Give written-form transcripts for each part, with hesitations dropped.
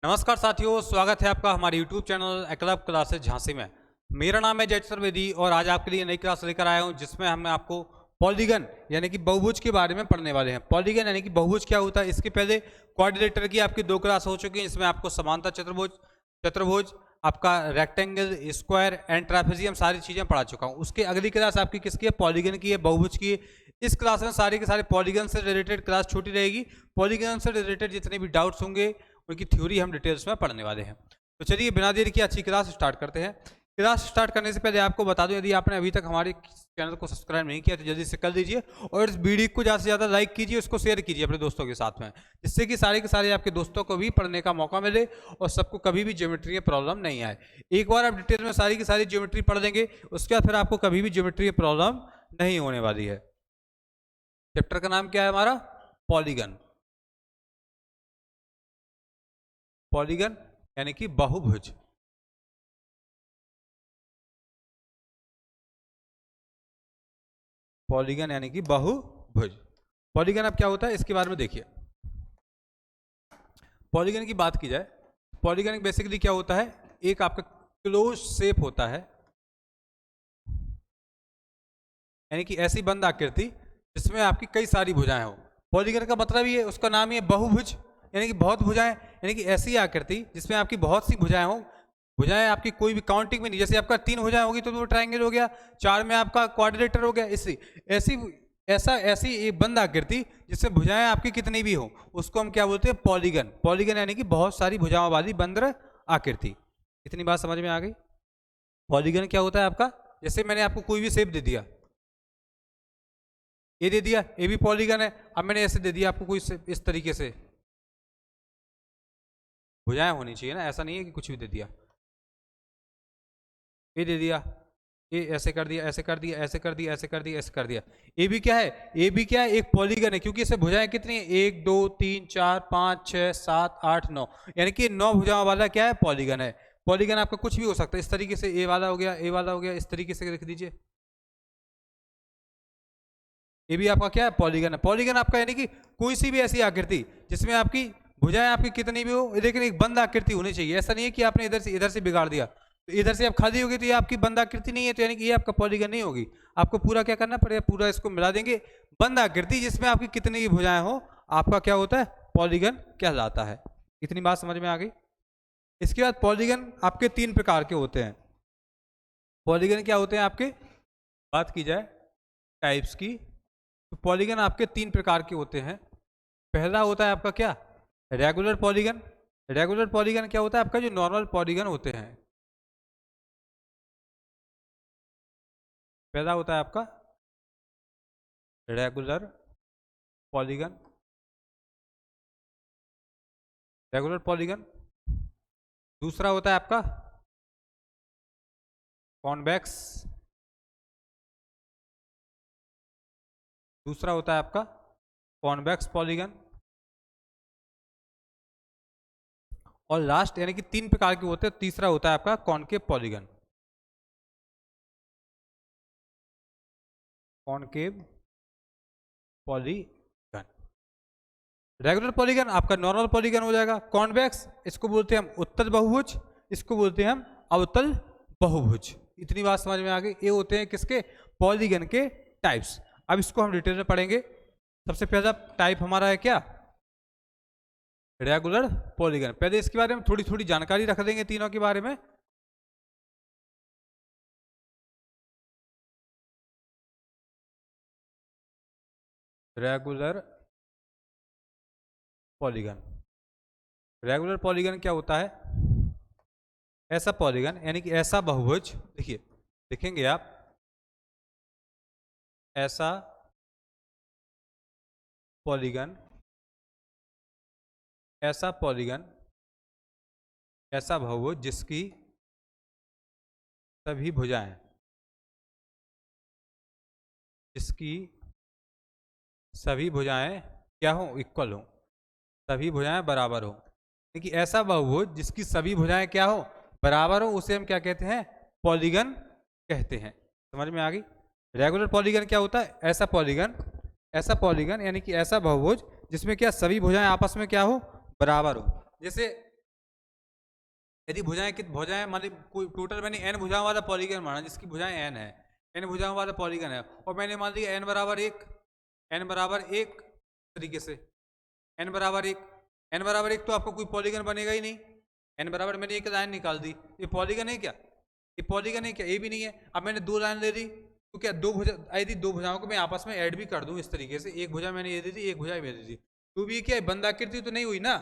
नमस्कार साथियों, स्वागत है आपका हमारे YouTube चैनल एक्लब क्लासेस झांसी में। मेरा नाम है जय चतुर्वेदी और आज आपके लिए नई क्लास लेकर आया हूं जिसमें हम आपको पॉलीगन यानी कि बहुभुज के बारे में पढ़ने वाले हैं। पॉलीगन यानी कि बहुभुज क्या होता है, इसके पहले क्वाड्रिलेटरल की आपकी 2 क्लास हो चुकी है। इसमें आपको समांतर चतुर्भुज, चतुर्भुज आपका रेक्टेंगल, स्क्वायर एंड ट्रापेजियम सारी चीजें पढ़ा चुका हूँ। उसके अगली क्लास आपकी किसकी है? पॉलीगन की है, बहुभुज की है। इस क्लास में सारे के सारे पॉलीगन से रिलेटेड क्लास छोटी रहेगी। पॉलीगन से रिलेटेड जितने भी डाउट्स होंगे उनकी थ्योरी हम डिटेल्स में पढ़ने वाले हैं। तो चलिए बिना देर की अच्छी क्लास स्टार्ट करते हैं। क्लास स्टार्ट करने से पहले आपको बता दूं, यदि आपने अभी तक हमारे चैनल को सब्सक्राइब नहीं किया तो जल्दी से कर दीजिए और इस वीडियो को ज़्यादा से ज़्यादा लाइक कीजिए, उसको शेयर कीजिए अपने दोस्तों के साथ में, जिससे कि सारे के सारे आपके दोस्तों को भी पढ़ने का मौका मिले और सबको कभी भी ज्योमेट्री में प्रॉब्लम नहीं आए। एक बार आप डिटेल में सारी की सारी ज्योमेट्री पढ़ लेंगे, उसके बाद फिर आपको कभी भी ज्योमेट्री में प्रॉब्लम नहीं होने वाली है। चैप्टर का नाम क्या है हमारा? पॉलीगन। पॉलीगन यानी कि बहुभुज। पॉलीगन यानी कि बहुभुज। पॉलीगन अब क्या होता है इसके बारे में देखिए। पॉलीगन की बात की जाए, पॉलीगन बेसिकली क्या होता है, एक आपका क्लोज शेप होता है, यानी कि ऐसी बंद आकृति जिसमें आपकी कई सारी भुजाएं हो। पॉलीगन का मतलब ही है, उसका नाम ही है बहुभुज, यानी कि बहुत भुजाएं, यानी कि ऐसी आकृति जिसमें आपकी बहुत सी भुजाएं हो। भुजाएं आपकी कोई भी काउंटिंग में नहीं, जैसे आपका 3 भुजाएं होगी तो वो ट्रायंगल हो गया, 4 में आपका क्वाड्रिलेटरल हो गया। ऐसी एक बंद आकृति जिसमें भुजाएं आपकी कितनी भी हो उसको हम क्या बोलते हैं? पॉलीगन। पॉलीगन यानी कि बहुत सारी भुजाओं वाली बंद आकृति। इतनी बात समझ में आ गई? पॉलीगन क्या होता है आपका, जैसे मैंने आपको कोई भी शेप दे दिया, ये दे दिया, ये भी पॉलीगन है। अब मैंने ऐसे दे दिया आपको कोई इस तरीके से, भुजाएं होनी चाहिए ना, ऐसा नहीं है कि कुछ भी दे दिया। ये दे दिया, ये ऐसे कर दिया, ऐसे कर दिया, ऐसे कर दिया, ऐसे कर दिया, ऐसे कर दिया। ये भी क्या है? ये भी क्या है? एक पॉलीगन है, क्योंकि इसे भुजाएं कितनी है? 1 2 3 4 5 6 7 8 9, यानी कि 9 भुजाओं वाला क्या है? पॉलीगन है। पॉलीगन आपका कुछ भी हो सकता है, इस तरीके से ए वाला हो गया, ए वाला हो गया, इस तरीके से लिख दीजिए। ये भी आपका क्या है? पॉलीगन है। पॉलीगन आपका यानी कि कोई सी भी ऐसी आकृति जिसमें आपकी भुजाएं आपकी कितनी भी हो, लेकिन एक बंद आकृति होनी चाहिए। ऐसा नहीं है कि आपने इधर से बिगाड़ दिया, तो इधर से आप खाली होगी तो ये आपकी बंद आकृति नहीं है, तो यानी कि ये आपका पॉलीगन नहीं होगी। आपको पूरा क्या करना पड़ेगा? पूरा इसको मिला देंगे, बंद आकृति जिसमें आपकी कितनी भी भुजाएं हो, आपका क्या होता है? पॉलीगन कहलाता है। इतनी बात समझ में आ गई? इसके बाद पॉलीगन आपके 3 प्रकार के होते हैं। पॉलीगन क्या होते हैं आपके, बात की जाए टाइप्स की, तो पॉलीगन आपके 3 प्रकार के होते हैं। पहला होता है आपका क्या? Regular polygon. रेगुलर पॉलीगन क्या होता है आपका? जो नॉर्मल पॉलीगन होते हैं। पहला होता है आपका रेगुलर पॉलीगन। Regular polygon. दूसरा होता है आपका कॉन्वेक्स। दूसरा होता है आपका कॉन्वेक्स पॉलीगन। और लास्ट यानी कि 3 प्रकार के होते हैं, तीसरा होता है आपका concave polygon. Concave polygon. Regular polygon आपका नॉर्मल पॉलीगन हो जाएगा। कॉन्वेक्स इसको बोलते हैं हम उत्तल बहुभुज, इसको बोलते हैं हम अवतल बहुभुज। इतनी बात समझ में आ गई? ये होते हैं किसके? पॉलीगन के टाइप्स। अब इसको हम डिटेल में पढ़ेंगे। सबसे पहला टाइप हमारा है क्या? Regular polygon. पहले इसके बारे में थोड़ी थोड़ी जानकारी रख देंगे तीनों के बारे में। Regular polygon. रेगुलर पॉलीगन क्या होता है? ऐसा पॉलीगन यानी कि ऐसा बहुभुज, देखिए देखेंगे आप, ऐसा पॉलीगन, ऐसा पॉलीगन, ऐसा बहुभुज जिसकी सभी भुजाएं, जिसकी सभी भुजाएं क्या हो? इक्वल हो, सभी भुजाएं बराबर हो। क्योंकि ऐसा बहुभुज जिसकी सभी भुजाएं क्या हो? बराबर हो, उसे हम क्या कहते हैं? पॉलीगन कहते हैं। समझ में आ गई? रेगुलर पॉलीगन क्या होता है? ऐसा पॉलीगन, ऐसा पॉलीगन यानी कि ऐसा बहुभुज जिसमें क्या सभी भुजाएं आपस में क्या हो? बराबर हो। जैसे यदि भुजाएं मान ली कोई टोटल मैंने n भुजाओं वाला पॉलीगन माना जिसकी भुजाएं n है, n भुजाओं वाला पॉलीगन है, और मैंने मान लिया n बराबर एक तरीके से n बराबर एक, तो आपको कोई पॉलीगन बनेगा ही नहीं। n बराबर मैंने एक लाइन निकाल दी, ये पॉलीगन है क्या? ये पॉलीगन है क्या? ये भी नहीं है। अब मैंने दो लाइन ले दी तो क्या यदि दो भुजाओं को मैं आपस में ऐड भी कर दूं इस तरीके से, एक भुजा मैंने ये दे दी, एक भुजा ये दे दी, तो भी क्या बंधाकृति तो नहीं हुई ना।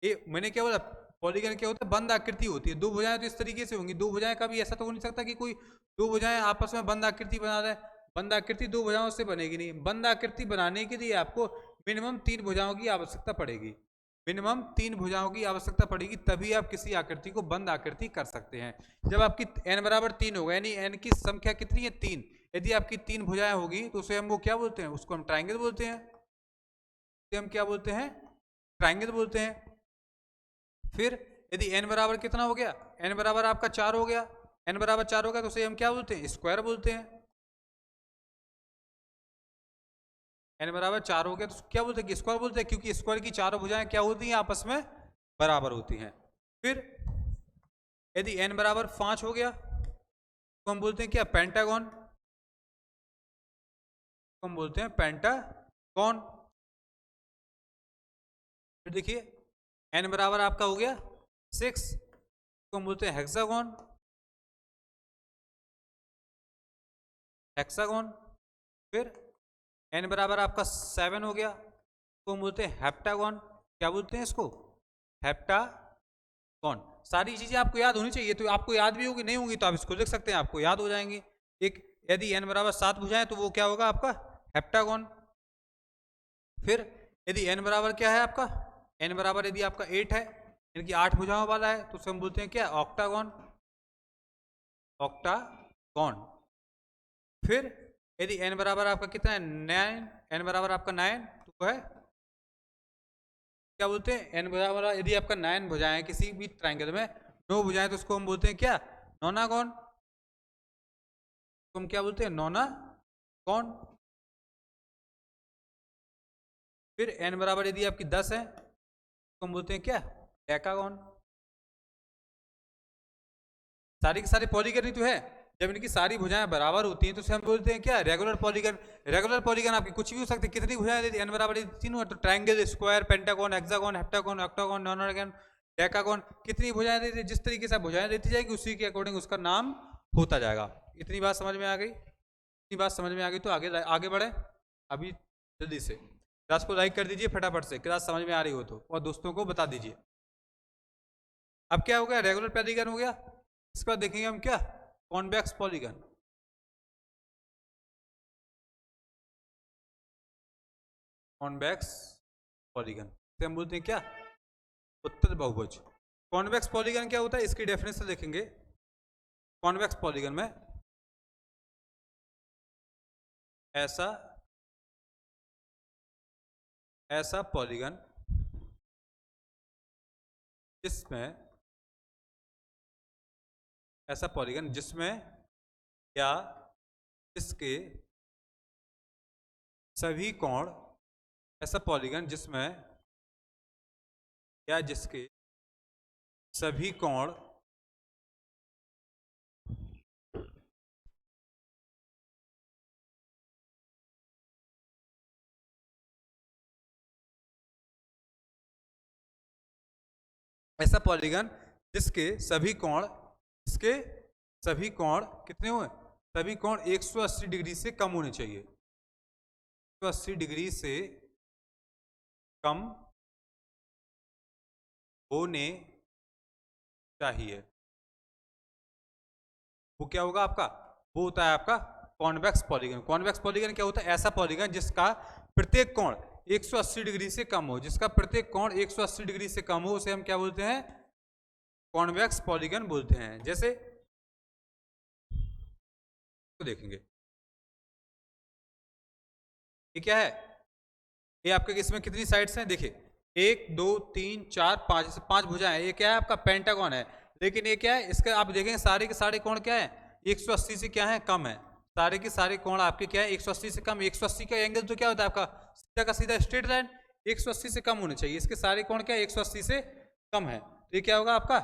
ये मैंने क्या बोला, पॉलीगन क्या होता है? बंद आकृति होती है। दो भुजाएं तो इस तरीके से होंगी, दो भुजाएं कभी ऐसा तो हो नहीं सकता कि कोई दो भुजाएं आपस में बंद आकृति बना रहे। बंद आकृति दो भुजाओं से बनेगी नहीं। बंद आकृति बनाने के लिए आपको मिनिमम 3 भुजाओं की आवश्यकता पड़ेगी, मिनिमम 3 भुजाओं की आवश्यकता पड़ेगी, तभी आप किसी आकृति को बंद आकृति कर सकते हैं। जब आपकी n बराबर 3 होगा, यानी n की संख्या कितनी है? 3। यदि आपकी 3 भुजाएं होगी तो उसे हम वो क्या बोलते हैं? उसको हम ट्राइंगल बोलते हैं। हम क्या बोलते हैं? ट्राइंगल बोलते हैं। फिर यदि n बराबर कितना हो गया? n बराबर आपका 4 हो गया, n बराबर 4 हो गया तो उसे हम क्या बोलते हैं? स्क्वायर बोलते हैं। n बराबर 4 हो गया तो क्या बोलते हैं? स्क्वायर बोलते हैं, क्योंकि स्क्वायर की चारों भुजाएं क्या होती हैं? आपस में बराबर होती हैं। फिर यदि n बराबर 5 हो गया तो हम बोलते हैं क्या? पेंटागन। हम बोलते हैं पेंटागन। फिर देखिए n बराबर आपका हो गया 6 तो हम बोलते हैं हेक्सागन। फिर n बराबर आपका 7 हो गया तो हम बोलते हैं हेप्टागन। क्या बोलते हैं इसको? हेप्टागन। सारी चीजें आपको याद होनी चाहिए, तो आपको याद भी होगी, नहीं होगी तो आप इसको लिख सकते हैं, आपको याद हो जाएंगी। एक यदि n बराबर 7 भुजाएं तो वो क्या होगा आपका? हेप्टागन। फिर यदि n बराबर क्या है आपका? n बराबर यदि आपका 8 है, यानी कि 8 भुजाओं वाला है, तो उसे हम बोलते हैं क्या? ऑक्टागन। फिर यदि n बराबर आपका कितना है? 9, n बराबर आपका 9 तो है क्या बोलते हैं? n बराबर यदि आपका 9 भुजाएं किसी भी ट्राइंगल में 9 भुजाएं तो उसको हम बोलते हैं क्या? नोनागन। तो हम क्या बोलते हैं? नोनागन। फिर n बराबर यदि आपकी 10 है तो हम बोलते हैं क्या? डेकागन। सारी की सारी पॉलीगन ही तो है। जब इनकी सारी भुजाएं बराबर होती हैं तो उसे हम बोलते हैं क्या? Regular polygon. रेगुलर पॉलीगन आपकी कुछ भी हो सकती है। कितनी भुजाएं देती? n बराबर तीनों है तो triangle, square, pentagon, hexagon, heptagon, octagon, नोनागन, decagon. कितनी भुजाएं देती है? जिस तरीके से भुजाएं देती जाएगी उसी के अकॉर्डिंग उसका नाम होता जाएगा। इतनी बात समझ में आ गई? इतनी बात समझ में आ गई तो आगे बढ़े अभी जल्दी से। क्लास को लाइक कर दीजिए फटाफट से, क्लास समझ में आ रही हो तो, और दोस्तों को बता दीजिए। अब क्या हो गया? रेगुलर पॉलीगन हो गया। इसके बाद देखेंगे हम क्या? Convex polygon. कॉन्वेक्स पॉलीगन से हम बोलते हैं क्या? उत्तल बहुभुज। कॉन्वेक्स पॉलीगन क्या होता है इसकी डेफिनेशन देखेंगे। कॉन्वेक्स पॉलीगन में ऐसा पॉलीगन जिसमें या इसके सभी कोण, ऐसा पॉलीगन जिसमें या जिसके सभी कोण ऐसा पॉलीगन जिसके सभी कोण कितने हुए? सभी कोण 180 डिग्री से कम होने चाहिए। 180 डिग्री से कम होने चाहिए। वो क्या होगा आपका? वो होता है आपका कॉन्वेक्स पॉलीगन। कॉन्वेक्स पॉलीगन क्या होता है? ऐसा पॉलीगन जिसका प्रत्येक कोण 180 डिग्री से कम हो, जिसका प्रत्येक कोण 180 डिग्री से कम हो उसे हम क्या बोलते हैं? कॉन्वेक्स पॉलीगन बोलते हैं। जैसे तो देखेंगे ये क्या है? ये आपके इसमें कितनी साइड्स हैं? देखिए 1 2 3 4 5, जैसे 5 भुजाएं। ये क्या है? आपका पेंटागन है। लेकिन ये क्या है? इसके आप देखेंगे सारे के सारे कोण क्या है? 180 से क्या है? कम है। सारे के सारे कोण आपके क्या है? 180 से कम। 180 का एंगल तो क्या होता है आपका? सीधा का सीधा स्ट्रेट लाइन 180 से कम होने चाहिए। इसके सारे कोण क्या है? 180 से कम है। तो ये क्या होगा आपका?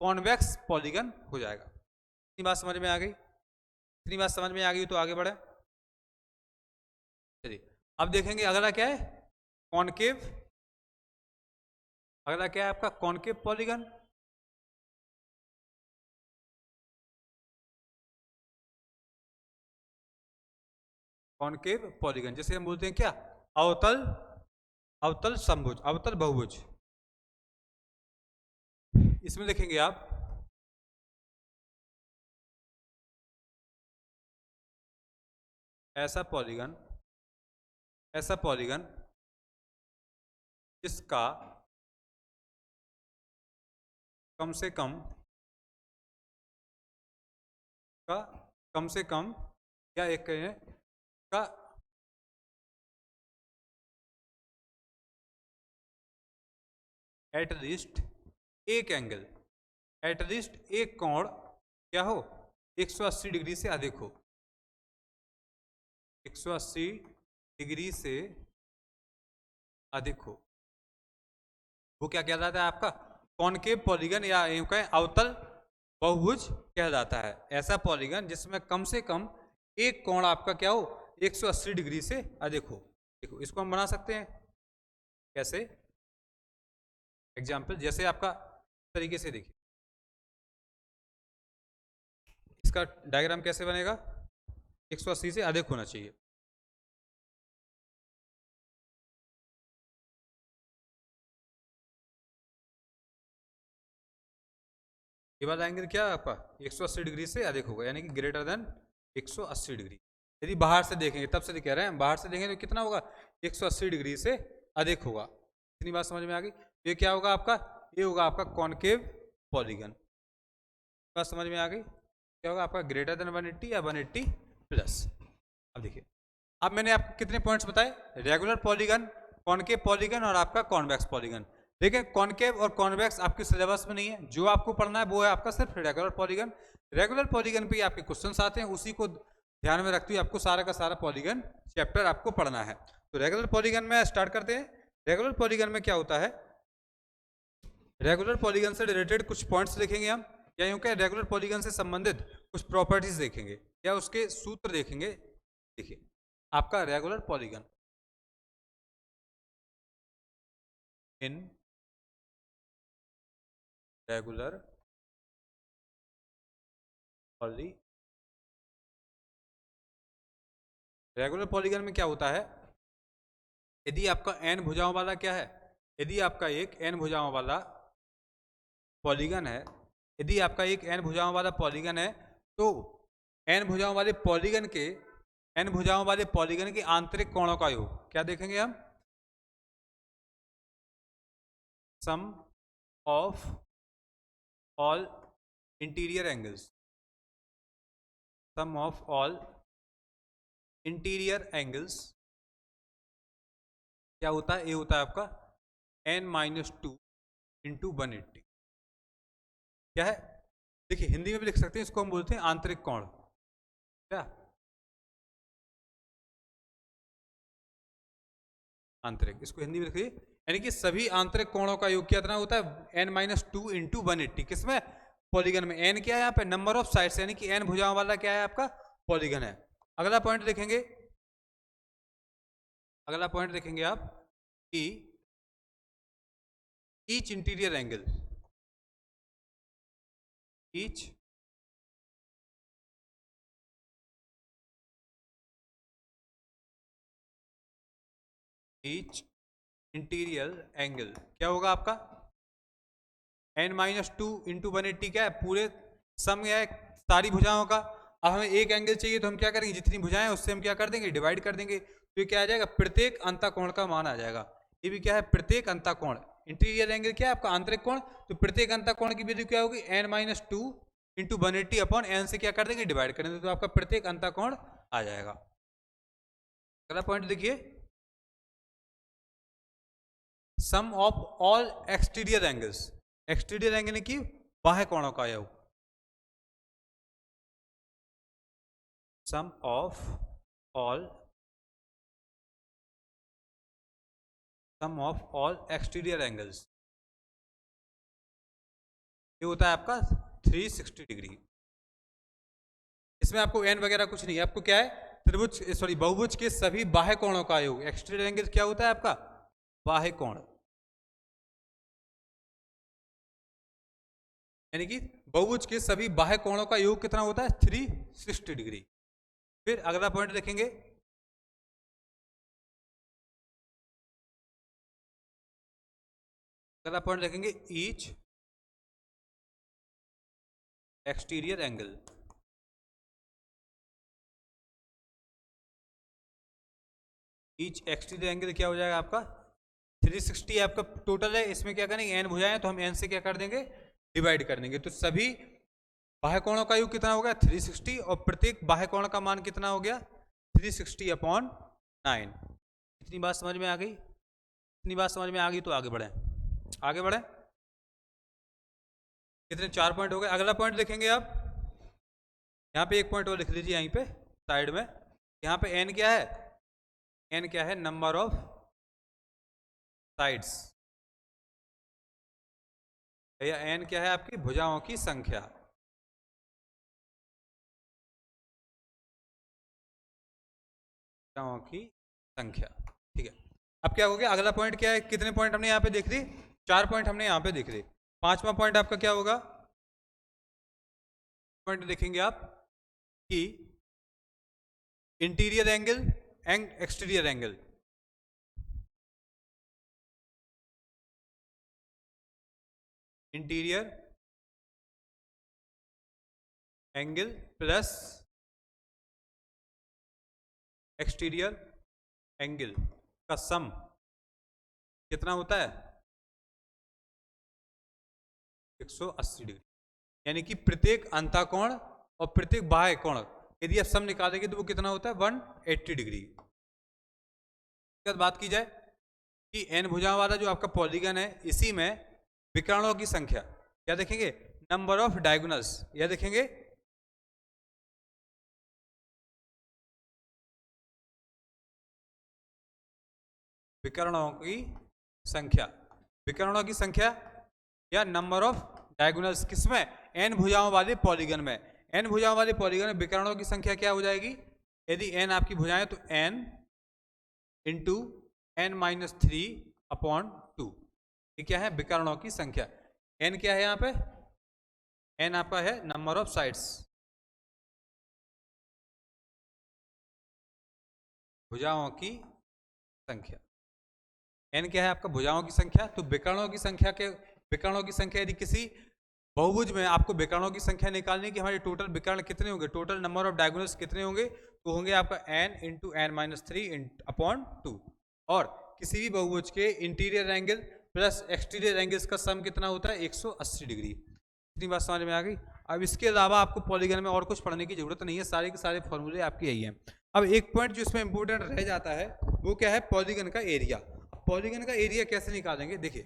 कॉन्वेक्स पॉलीगन हो जाएगा। इतनी बात समझ में आ गई? इतनी बात समझ में आ गई तो आगे बढ़े। चलिए अब देखेंगे अगला क्या है, कॉनकेव। अगला क्या है आपका, कॉनकेव पॉलीगन। कॉनकेव पॉलीगन जैसे हम बोलते हैं क्या, अवतल, अवतल समभुज, अवतल बहुभुज। इसमें देखेंगे आप ऐसा पॉलीगन, ऐसा पॉलीगन जिसका कम से कम का कम से कम या एक कहें का एटलीस्ट एक एंगल, एटलीस्ट एक कोण क्या हो, 180 डिग्री से अधिक हो, 180 डिग्री से अधिक हो, वो क्या कहलाता है आपका, कॉनकेव पॉलीगन, या यूं कहें अवतल बहुभुज कहलाता है। ऐसा पॉलीगन जिसमें कम से कम एक कोण आपका क्या हो, 180 डिग्री से अधिक हो। देखो इसको हम बना सकते हैं कैसे, एग्जाम्पल जैसे आपका तरीके से देखिए, इसका डायग्राम कैसे बनेगा, 180 से अधिक होना चाहिए। ये वाला एंगल क्या है आपका, 180 डिग्री से अधिक होगा, यानी कि ग्रेटर देन 180 डिग्री। यदि बाहर से देखेंगे, तब से कह रहे हैं बाहर से देखेंगे तो कितना होगा, 180 डिग्री से अधिक होगा। इतनी बात समझ में आ गई। ये क्या होगा आपका, ये होगा आपका कॉनकेव पॉलीगन। बात समझ में आ गई, क्या होगा आपका, ग्रेटर देन 180 या 180 प्लस। अब देखिए, अब मैंने आपको कितने पॉइंट्स बताए, रेगुलर पॉलीगन, कॉनकेव पॉलीगन और आपका कॉन्वेक्स पॉलीगन। देखिए कॉनकेव और कॉन्वेक्स आपके सिलेबस में नहीं है, जो आपको पढ़ना है वो है आपका सिर्फ रेगुलर पॉलीगन। रेगुलर पॉलीगन पे आपके क्वेश्चंस आते हैं, उसी को ध्यान में रखते हुए आपको सारा का सारा पॉलीगन चैप्टर आपको पढ़ना है। तो रेगुलर पॉलीगन में स्टार्ट करते हैं। रेगुलर पॉलीगन में क्या होता है, रेगुलर पॉलीगन से रिलेटेड कुछ पॉइंट्स देखेंगे हम, या यूं कहें रेगुलर पॉलीगन से संबंधित कुछ प्रॉपर्टीज देखेंगे या उसके सूत्र देखेंगे। देखिए आपका regular polygon, in regular poly, regular polygon में क्या होता है, यदि आपका n भुजाओं वाला क्या है, यदि आपका एक n भुजाओं वाला पॉलीगन है, यदि आपका एक n भुजाओं वाला पॉलीगन है, तो n भुजाओं वाले पॉलीगन के, n भुजाओं वाले पॉलीगन के आंतरिक कोणों का योग क्या देखेंगे हम, sum of all interior angles, sum of all interior angles क्या होता है, ये होता है आपका n-2 इंटू 180। क्या है, देखिए हिंदी में भी लिख सकते हैं, इसको हम बोलते हैं आंतरिक कोण। क्या, आंतरिक, इसको हिंदी में लिखिए, यानी कि सभी आंतरिक कोणों का योग कितना होता है, n-2 इंटू 180। किसमें, पॉलीगन में। n क्या है यहाँ पे, नंबर ऑफ साइड्स, यानी कि n भुजाओं वाला क्या है आपका पॉलीगन है। अगला पॉइंट देखेंगे, अगला पॉइंट देखेंगे आप कि each interior angle, each each interior angle क्या होगा आपका, n-2 इंटू 180 क्या है, पूरे सम है सारी भुजाओं का। अब हमें एक एंगल चाहिए तो हम क्या करेंगे, जितनी भुजाएं उससे हम क्या कर देंगे, डिवाइड कर देंगे। तो ये क्या आ जाएगा, प्रत्येक अंतःकोण का मान आ जाएगा। ये भी क्या है, प्रत्येक अंतःकोण, इंटीरियर एंगल क्या है आपका आंतरिक कोण, तो प्रत्येक अंतःकोण की वैल्यू क्या होगी, n-2 इंटू 180 अपॉन n से क्या कर देंगे, डिवाइड कर देंगे, तो आपका प्रत्येक अंतःकोण आ जाएगा। अगला पॉइंट देखिए, sum of all exterior angles, exterior angle की बाह्य कोणों का योग, sum of all, sum of all exterior angles, ये होता है आपका 360 डिग्री। इसमें आपको एन वगैरह कुछ नहीं है, आपको क्या है, त्रिभुज सॉरी बहुभुज के सभी बाह्य कोणों का योग। एक्सटीरियर एंगल क्या होता है आपका, बाह्य कोण, यानी कि बहुभुज के सभी बाह्य कोणों का योग कितना होता है, 360 डिग्री। फिर अगला पॉइंट देखेंगे, अगला पॉइंट देखेंगे each exterior angle. Each exterior angle क्या हो जाएगा आपका 360 आपका टोटल है। इसमें क्या करेंगे, एन भुजाएं तो हम एन से क्या कर देंगे, डिवाइड कर देंगे। तो सभी बाह्य कोणों का योग कितना हो गया 360, और प्रत्येक बाह्य कोण का मान कितना हो गया 360/9। इतनी बात समझ में आ गई, इतनी बात समझ में आ गई तो आगे बढ़े, आगे बढ़े। कितने, 4 पॉइंट हो गए। अगला पॉइंट देखेंगे आप, यहाँ पे एक पॉइंट और लिख लीजिए यहीं पे साइड में। यहाँ पे एन क्या है, एन क्या है, नंबर ऑफ साइड्स, या एन क्या है आपकी भुजाओं की संख्या। भुजाओं की संख्या, ठीक है। अब क्या हो गया, अगला पॉइंट क्या है, कितने पॉइंट हमने यहाँ पे देख ली, 4 पॉइंट हमने यहाँ पे देख ली। 5वां पॉइंट आपका क्या होगा, पॉइंट देखेंगे आप कि interior angle and exterior angle. Interior angle plus exterior angle का सम कितना होता है 180 डिग्री। यानी कि प्रत्येक अंतःकोण और प्रत्येक बाह्य कोण यदि आप सम निकालेंगे तो वो कितना होता है 180 डिग्री। बात की जाए कि एन भुजाओं वाला जो आपका पॉलीगन है, इसी में विकर्णों की संख्या क्या देखेंगे, नंबर ऑफ डायगोनल्स, या देखेंगे विकर्णों की संख्या, विकर्णों की संख्या या नंबर ऑफ डायगोनल्स, किसमें, एन भुजाओं वाले पॉलीगन में। एन भुजाओं वाले पॉलीगन में विकर्णों की संख्या क्या हो जाएगी, यदि एन आपकी भुजाएं तो एन इंटू n-3/2, ये क्या है विकर्णों की संख्या। एन क्या है यहाँ पे, एन आपका है नंबर ऑफ साइड्स, भुजाओं की संख्या। एन क्या है आपका भुजाओं की संख्या, तो विकर्णों की संख्या के, विकर्णों की संख्या यदि किसी बहुभुज में आपको विकर्णों की संख्या निकालनी कि हमारे टोटल विकर्ण कितने होंगे, टोटल नंबर ऑफ डायगोनल्स कितने होंगे, तो होंगे आपका n इंटू n-3/2। और किसी भी बहुभुज के interior angle plus exterior angles का सम कितना होता है 180 डिग्री। इतनी बात समझ में आ गई। अब इसके अलावा आपको पॉलीगन में और कुछ पढ़ने की जरूरत नहीं है, सारे के सारे फॉर्मूले आपके यही हैं। अब एक पॉइंट जो इसमें इंपॉर्टेंट रह जाता है वो क्या है, पॉलीगन का एरिया। पॉलीगन का एरिया कैसे निकालेंगे, देखिए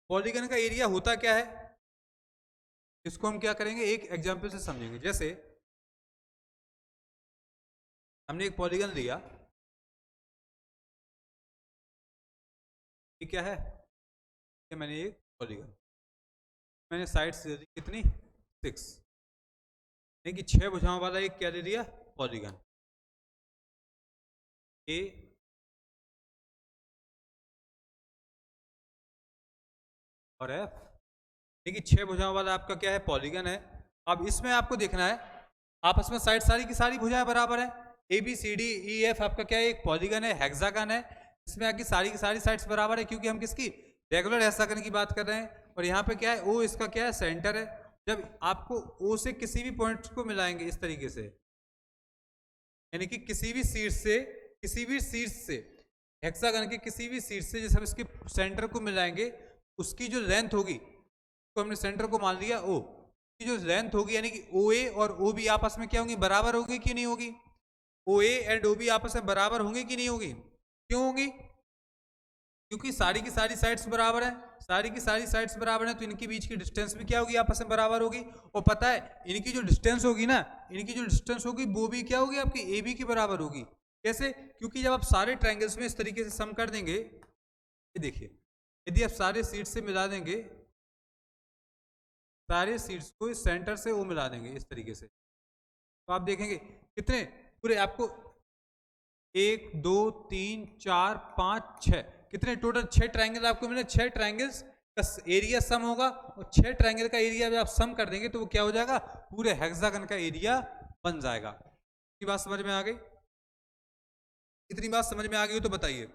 पॉलीगन का एरिया होता क्या है, इसको हम क्या करेंगे एक एग्जांपल से समझेंगे। जैसे हमने एक पॉलीगन लिया, ये क्या है, ये मैंने एक पॉलीगन, मैंने साइड्स दे दी कितनी 6, यानी कि 6 भुजाओं वाला एक क्या दे दिया पॉलीगन ए और एफ, देखिए 6 भुजाओं वाला आपका क्या है पॉलीगन है। अब इसमें आपको देखना है आपस में साइड सारी की सारी भुजाएं बराबर है, A B C D E F आपका क्या है एक पॉलीगन है, हेक्सागन है, इसमें आपकी सारी की सारी साइड्स बराबर है क्योंकि हम किसकी रेगुलर हेक्सागन की बात कर रहे हैं। और यहाँ पे क्या है ओ इसका क्या है सेंटर है। जब आपको ओ से किसी भी पॉइंट को मिलाएंगे इस तरीके से, यानी कि किसी भी शीर्ष से हेक्सागन के किसी भी शीर्ष से जैसे हम इसके सेंटर को मिलाएंगे, उसकी जो लेंथ होगी, तो हमने सेंटर को मान लिया ओ की जो लेंथ होगी, यानी कि ओ ए और ओ बी आपस में क्या होंगी बराबर होगी कि नहीं होगी, ओ ए एंड ओ बी आपस में बराबर होंगी कि नहीं होगी, क्यों होंगी, क्योंकि सारी की सारी साइड्स बराबर है, सारी की सारी साइड्स बराबर है, तो इनके बीच की डिस्टेंस भी क्या होगी आपस में बराबर होगी। और पता है इनकी जो डिस्टेंस होगी ना, इनकी जो डिस्टेंस होगी वो भी क्या होगी आपकी ए बी की बराबर होगी। कैसे, क्योंकि जब आप सारे ट्रायंगल्स में इस तरीके से सम कर देंगे, ये देखिए यदि आप सारे शीट से मिला देंगे सारे सीड्स को इस सेंटर से वो मिला देंगे इस तरीके से। तो आप देखेंगे कितने पूरे आपको 1 2 3 4 5 6 कितने टोटल 6 ट्राइंगल आपको मिले। 6 ट्राइंगल्स का एरिया सम होगा और 6 ट्राइंगल का एरिया जब आप सम कर देंगे तो वो क्या हो जाएगा, पूरे हेक्सागन का एरिया बन जाएगा। इतनी बात समझ में आ गई? इतनी बात समझ में आ गई तो बताइए,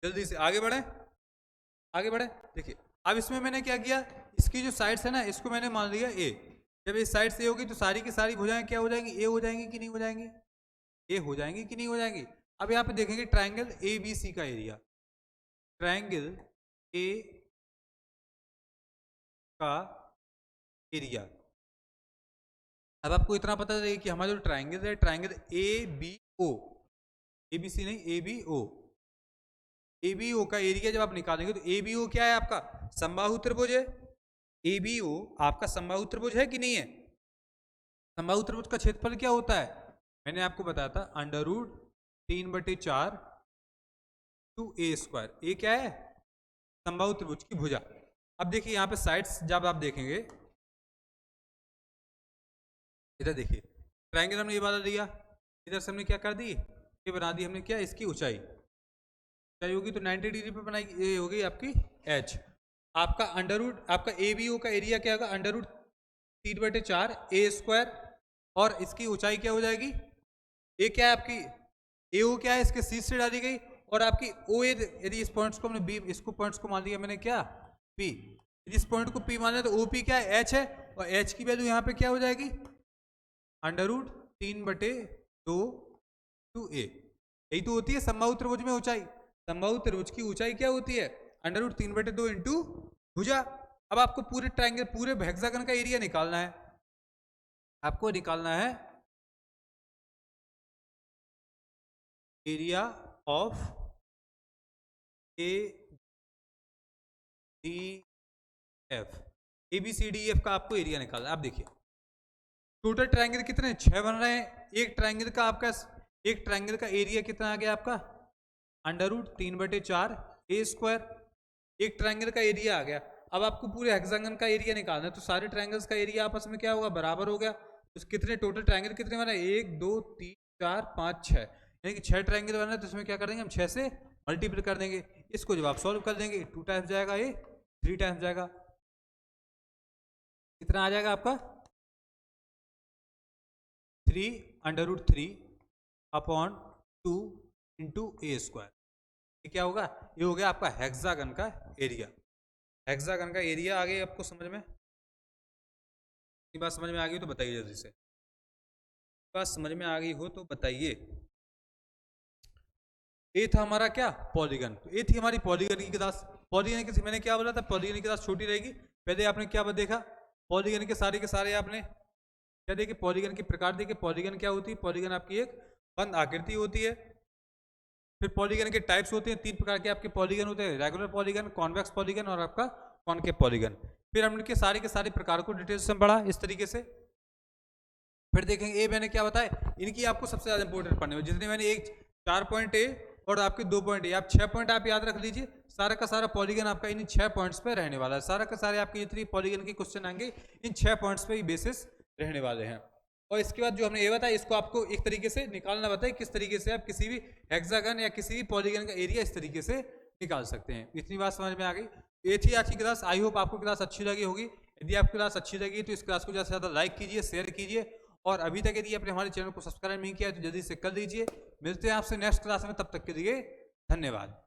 जल्दी से आगे बढ़े आगे बढ़े। देखिए अब इसमें मैंने क्या किया, इसकी जो साइड्स है ना इसको मैंने मान लिया ए। जब इस साइड से होगी तो सारी की सारी भुजाएं क्या हो जाएंगी, ए हो जाएंगी कि नहीं हो जाएंगी, ए हो जाएंगी कि नहीं हो जाएंगी। अब यहाँ पे देखेंगे ट्राइंगल ए बी सी का एरिया, ट्राइंगल ए का एरिया। अब आपको इतना पता चलेगा कि हमारा जो ट्राइंगल है triangle A B O, A B C नहीं A B O, A B ओ का एरिया जब आप निकालेंगे तो ए बी ओ क्या है आपका समबाहु त्रिभुज है। ए बी ओ आपका समबाहु त्रिभुज है कि नहीं है। समबाहु त्रिभुज का क्षेत्रफल क्या होता है, मैंने आपको बताया था √3/4 टू ए स्क्वायर। ए क्या है, समबाहु त्रिभुज की भुजा। अब देखिए यहाँ पे साइड्स जब आप देखेंगे, इधर देखिए ट्राइंगल हमने ये वाला लिया, इधर से हमने क्या कर दी, ये बना दी हमने क्या, इसकी ऊंचाई होगी तो 90 डिग्री पे बनाई, ये हो गई आपकी एच। आपका आपका ए बी ओ का एरिया क्या होगा, √3/4 ए स्क्वायर, और इसकी ऊंचाई क्या हो जाएगी, ए क्या है आपकी, ए ओ क्या है इसके सी से डाली गई, और आपकी ओ ए, यदि इस पॉइंट्स को हमने बी, इसको पॉइंट्स को मान लिया मैंने क्या पी, यदि इस पॉइंट को पी माना तो ओ पी क्या है एच है, और एच की वैल्यू यहाँ पे क्या हो जाएगी √3/2 टू ए। यही तो होती है समबाहु त्रिभुज में ऊंचाई। समबाहु त्रिभुज की ऊंचाई क्या होती है √3/2 इंटू भुजा। अब आपको पूरे ट्रायंगल पूरे हेक्सागन का एरिया निकालना है, आपको निकालना है area of A D F, A B C D F का आपको एरिया निकालना है। आप देखिए टोटल ट्रायंगल कितने 6 बन रहे हैं, एक ट्रायंगल का आपका एक ट्रायंगल का एरिया कितना आ गया आपका √3/4 ए स्क्वायर, एक ट्रायंगल का एरिया आ गया। अब आपको पूरे हेक्सागन का एरिया निकालना है तो सारे ट्रायंगल्स का एरिया आपस में क्या होगा, बराबर हो गया। तो कितने टोटल ट्रायंगल कितने बने, 1 2 3 4 5 6, यानी कि 6 ट्रायंगल बना है तो इसमें क्या कर देंगे हम 6 से मल्टीप्लाई कर देंगे। इसको जब आप सॉल्व कर देंगे 2 टाइम्स जाएगा, ये 3 टाइम्स जाएगा, कितना आ जाएगा आपका 3√3/2 इंटू ए स्क्वायर। ये क्या होगा, ये हो गया आपका हेक्सागन का एरिया। हेक्सागन का एरिया आ गई आपको समझ में, ये बात समझ में आ गई तो बताइए जल्दी से, बात समझ में आ गई हो तो बताइए। ए था हमारा क्या पॉलीगन, तो ए थी हमारी पॉलीगन की क्लास। पॉलीगन की मैंने क्या बोला था, पॉलीगन की क्लास छोटी रहेगी। पहले आपने क्या देखा, पॉलीगन के सारे आपने क्या देखे, पॉलीगन के प्रकार देखे। पॉलीगन क्या होती है, पॉलीगन आपकी एक बंद आकृति होती है। फिर पॉलीगन के टाइप्स होते हैं, 3 प्रकार के आपके पॉलीगन होते हैं, रेगुलर पॉलीगन, कॉन्वेक्स पॉलीगन और आपका कॉनकेव पॉलीगन। फिर हमने के सारे प्रकार को डिटेल से पढ़ा इस तरीके से। फिर देखेंगे ए मैंने क्या बताया, इनकी आपको सबसे ज्यादा इंपॉर्टेंट पढ़ने में, जितने मैंने 4 पॉइंट ए और आपके 2 पॉइंट ए, आप 6 पॉइंट आप याद रख लीजिए। सारा का सारा पॉलीगन आपका इन 6 पॉइंट्स पे रहने वाला है। सारा का सारे आपके जितनी पॉलीगन के क्वेश्चन आएंगे इन 6 पॉइंट्स पे ही बेसिस रहने वाले हैं। और इसके बाद जो हमने ये बताया, इसको आपको एक तरीके से निकालना बताया, किस तरीके से आप किसी भी हेक्सागन या किसी भी पॉलीगन का एरिया इस तरीके से निकाल सकते हैं। इतनी बात समझ में आ गई। ये थी आज की क्लास। आई होप आपको क्लास अच्छी लगी होगी। यदि आपकी क्लास अच्छी लगी तो इस क्लास को ज़्यादा से ज़्यादा लाइक कीजिए, शेयर कीजिए, और अभी तक यदि आपने हमारे चैनल को सब्सक्राइब नहीं किया तो जल्दी से कर लीजिए। मिलते हैं आपसे नेक्स्ट क्लास में, तब तक के लिए धन्यवाद।